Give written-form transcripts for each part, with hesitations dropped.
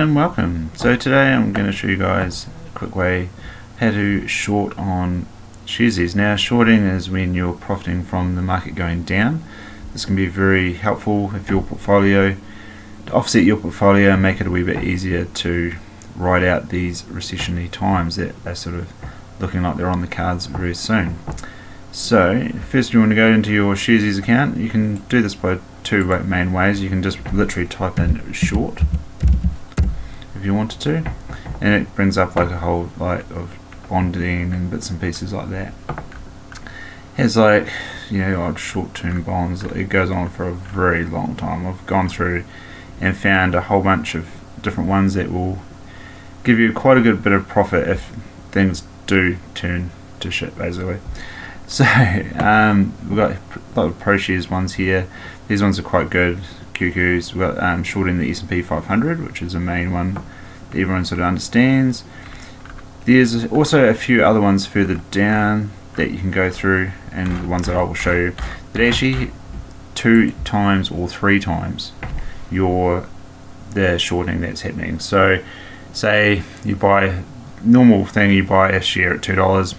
and welcome. So today I'm going to show you guys a quick way how to short on Sharesies. Now shorting is when you're profiting from the market going down. This can be very helpful if your portfolio, to offset your portfolio and make it a wee bit easier to ride out these recessionary times that are sort of looking like they're on the cards very soon. So first you want to go into your Sharesies account. You can do this by two main ways. You can just literally type in short if you wanted to, and it brings up like a whole of bonding and bits and pieces like that. It's like, you know, short-term bonds. It goes on for a very long time. I've gone through and found a whole bunch of different ones that will give you quite a good bit of profit if things do turn to shit, basically. So we've got a lot of ProShares ones here. These ones are quite good. QQs. We've got shorting the S&P 500, which is a main one that everyone sort of understands. There's also a few other ones further down that you can go through, and the ones that I will show you that actually 2 times or 3 times the shorting that's happening. So say you buy normal thing, you buy a share at $2,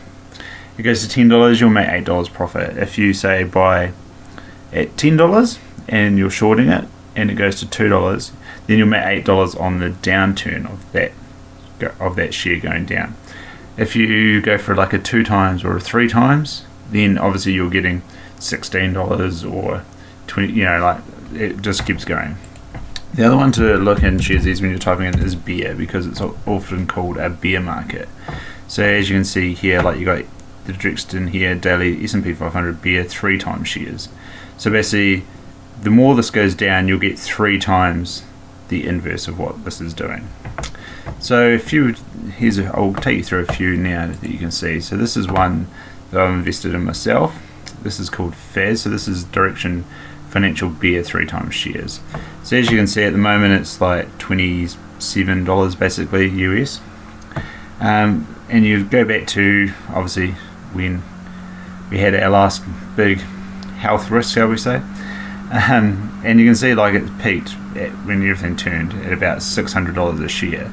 it goes to $10, you'll make $8 profit. If you say buy at $10 and you're shorting it and it goes to $2, then you'll make $8 on the downturn of that share going down. If you go for like a 2 times or a 3 times, then obviously you're getting $16 or 20, you know, like it just keeps going. The other one to look in Sharesies when you're typing in is bear, because it's often called a bear market. So as you can see here, like you got the Drexton here, daily S&P 500 bear 3 times shares. So basically, the more this goes down, you'll get 3 times the inverse of what this is doing. So I'll take you through a few now that you can see. So this is one that I've invested in myself. This is called FAS. So this is Direction Financial Bear 3 times shares. So as you can see at the moment, it's like $27 basically US. And you go back to obviously when we had our last big health risk, shall we say, and you can see like it peaked when everything turned at about $600 a share.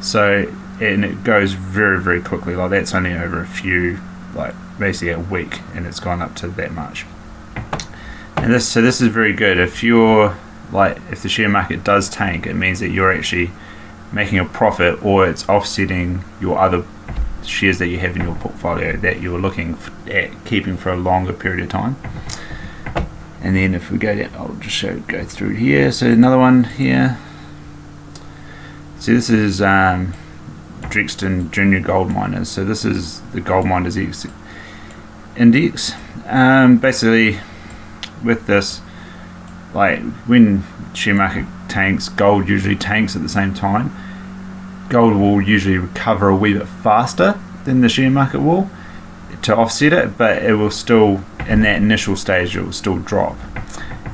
So, and it goes very, very quickly. Like that's only over a few, like basically a week, and it's gone up to that much. And this is very good. If you're like, if the share market does tank, it means that you're actually making a profit, or it's offsetting your other shares that you have in your portfolio that you're looking at keeping for a longer period of time. And then if we go down, I'll just go through here. So another one here. So this is Drexton Junior Gold Miners. So this is the Gold Miners Index. Basically, with this, like when share market tanks, gold usually tanks at the same time. Gold will usually recover a wee bit faster than the share market will to offset it, but it will still, in that initial stage, it will still drop.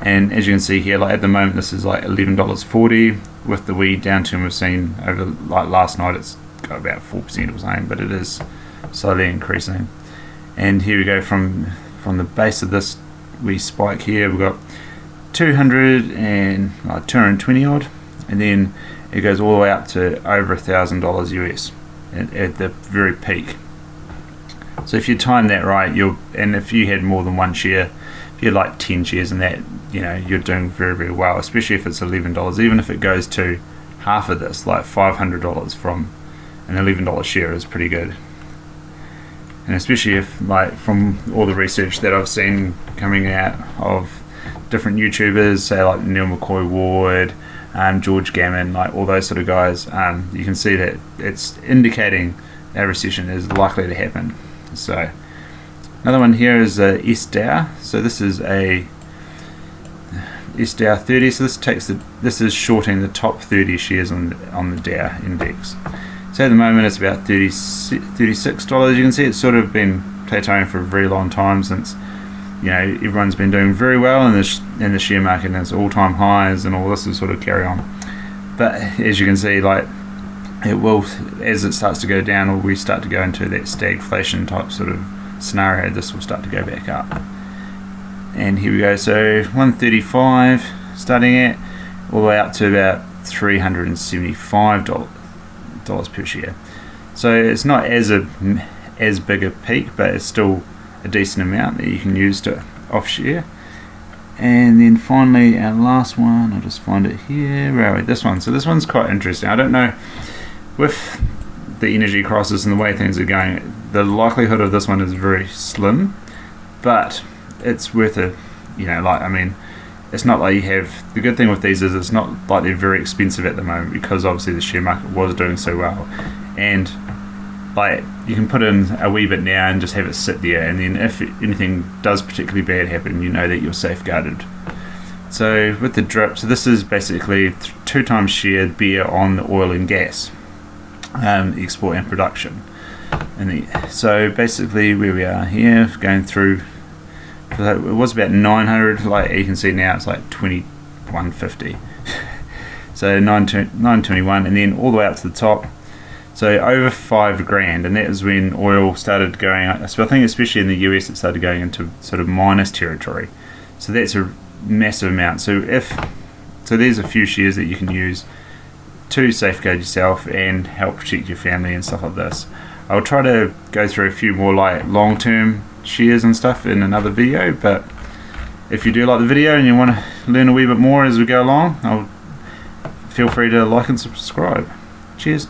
And as you can see here, like at the moment, this is like $11.40. With the wee downturn we've seen over like last night, it's got about 4% or something, but it is slowly increasing. And here we go from the base of this wee spike here, we've got 220 odd, and then it goes all the way up to over $1,000 US at the very peak. So if you time that right, and if you had more than one share, if you had like 10 shares in that, you know, you're doing very, very well, especially if it's $11. Even if it goes to half of this, like $500 from an $11 share is pretty good. And especially if, like, from all the research that I've seen coming out of different YouTubers, say like Neil McCoy-Ward, George Gammon, like all those sort of guys, you can see that it's indicating that a recession is likely to happen. So another one here is a SDAO. So this is a SDAO 30. So this is shorting the top 30 shares on the Dow index. So at the moment it's about $36. You can see it's sort of been plateauing for a very long time, since, you know, everyone's been doing very well in the share market, and it's all-time highs and all this will sort of carry on. But as you can see, like it will, as it starts to go down, or we start to go into that stagflation type sort of scenario, this will start to go back up. And here we go. So 135 starting at, all the way up to about $375 per share. So it's not as big a peak, but it's still a decent amount that you can use to off-share. And then finally our last one, I'll just find it here, where are we? This one. So this one's quite interesting. I don't know, with the energy crisis and the way things are going, the likelihood of this one is very slim, but it's worth it. It's not like you have, the good thing with these is it's not like they're very expensive at the moment, because obviously the share market was doing so well, and like you can put in a wee bit now and just have it sit there, and then if anything does particularly bad happen, you know that you're safeguarded. So with the drip, so this is basically 2 times shared beer on the oil and gas export and production. So basically where we are here, going through, it was about 900, like you can see now it's like 2150. So 921, and then all the way up to the top, so over $5,000, and that is when oil started going up. So I think especially in the US it started going into sort of minus territory. So that's a massive amount. So there's a few shares that you can use to safeguard yourself and help protect your family and stuff like this. I'll try to go through a few more like long-term shares and stuff in another video, but if you do like the video and you want to learn a wee bit more as we go along, feel free to like and subscribe. Cheers.